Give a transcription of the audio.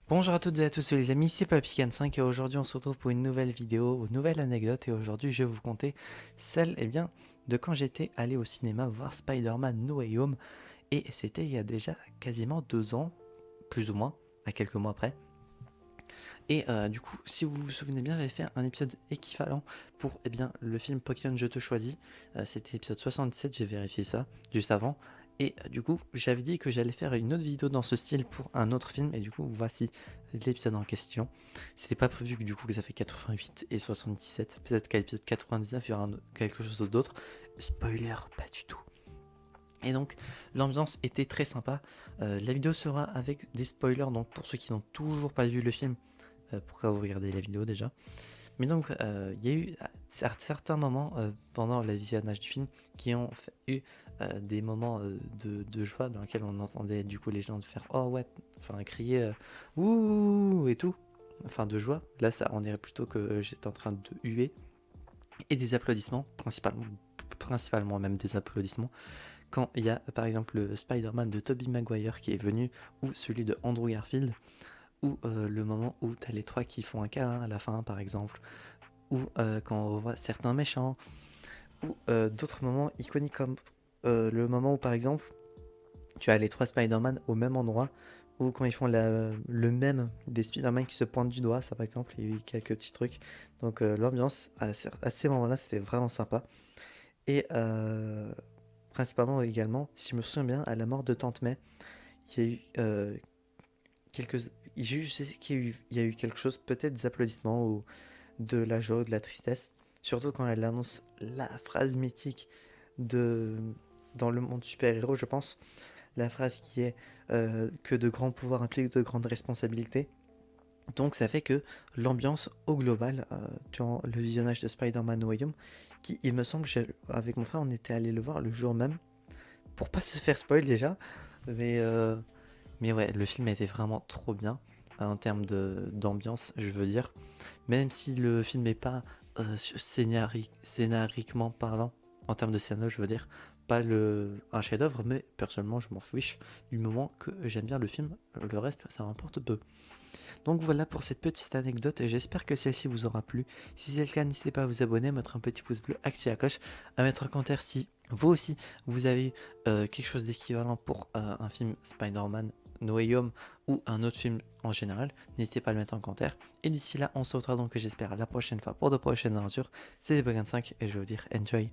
Bonjour à toutes et à tous les amis, c'est Papycan5 et aujourd'hui on se retrouve pour une nouvelle vidéo, une nouvelle anecdote et aujourd'hui je vais vous conter celle de quand j'étais allé au cinéma voir Spider-Man No Way Home et c'était il y a déjà quasiment 2 ans, plus ou moins, à quelques mois près. Et du coup, si vous vous souvenez bien, j'avais fait un épisode équivalent pour le film Pokémon Je te choisis. C'était l'épisode 77, j'ai vérifié ça juste avant. Et du coup, j'avais dit que j'allais faire une autre vidéo dans ce style pour un autre film. Et du coup, voici l'épisode en question. C'était pas prévu que du coup que ça fait 88 et 77. Peut-être qu'à l'épisode 99, il y aura quelque chose d'autre. Spoiler, pas du tout. Et donc l'ambiance était très sympa. La vidéo sera avec des spoilers, donc pour ceux qui n'ont toujours pas vu le film, pourquoi vous regardez la vidéo déjà. Mais donc il y a eu certains moments pendant le visionnage du film qui ont eu des moments de joie dans lesquels on entendait du coup les gens faire oh ouais, enfin crier ouh et tout, enfin de joie. Là ça on dirait plutôt que j'étais en train de huer et des applaudissements principalement même des applaudissements quand il y a par exemple le Spider-Man de Tobey Maguire qui est venu ou celui de Andrew Garfield ou le moment où t'as les trois qui font un câlin à la fin par exemple, ou quand on revoit certains méchants, ou d'autres moments iconiques comme le moment où par exemple tu as les trois Spider-Man au même endroit, ou quand ils font le même des Spider-Man qui se pointent du doigt, ça par exemple, il y a eu quelques petits trucs. Donc l'ambiance à ces moments-là c'était vraiment sympa. Et principalement également, si je me souviens bien, à la mort de Tante May, il y a eu quelques... Je sais qu'il y a eu quelque chose, peut-être des applaudissements ou de la joie, de la tristesse. Surtout quand elle annonce la phrase mythique de dans le monde super-héros, je pense. La phrase qui est que de grands pouvoirs impliquent de grandes responsabilités. Donc ça fait que l'ambiance au global, durant le visionnage de Spider-Man No Way Home, qui il me semble, avec mon frère, on était allé le voir le jour même, pour pas se faire spoil déjà, mais mais ouais, le film était vraiment trop bien en termes d'ambiance, je veux dire. Même si le film n'est pas scénariquement parlant, en termes de scénario, je veux dire, pas un chef-d'œuvre, mais personnellement, je m'en fiche du moment que j'aime bien le film. Le reste, ça m'importe peu. Donc voilà pour cette petite anecdote, et j'espère que celle-ci vous aura plu. Si c'est le cas, n'hésitez pas à vous abonner, à mettre un petit pouce bleu, activer la cloche, à mettre un commentaire si vous aussi vous avez quelque chose d'équivalent pour un film Spider-Man No Way Home ou un autre film en général. N'hésitez pas à le mettre en commentaire. Et d'ici là, on se retrouvera donc, j'espère, la prochaine fois pour de prochaines aventures. C'était Bagan5 et je vais vous dire enjoy.